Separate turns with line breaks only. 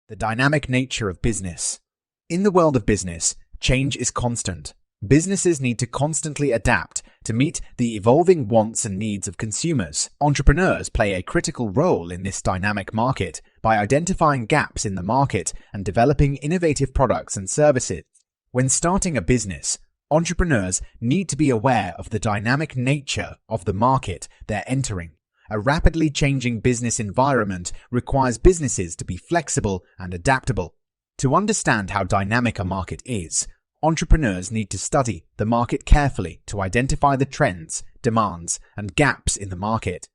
The dynamic nature of business. In the world of business, change is constant. Businesses need to constantly adapt to meet the evolving wants and needs of consumers. Entrepreneurs play a critical role in this dynamic market by identifying gaps in the market and developing innovative products and services. When starting a business, entrepreneurs need to be aware of the dynamic nature of the market they're entering. A rapidly changing business environment requires businesses to be flexible and adaptable. To understand how dynamic a market is, entrepreneurs need to study the market carefully to identify the trends, demands, and gaps in the market.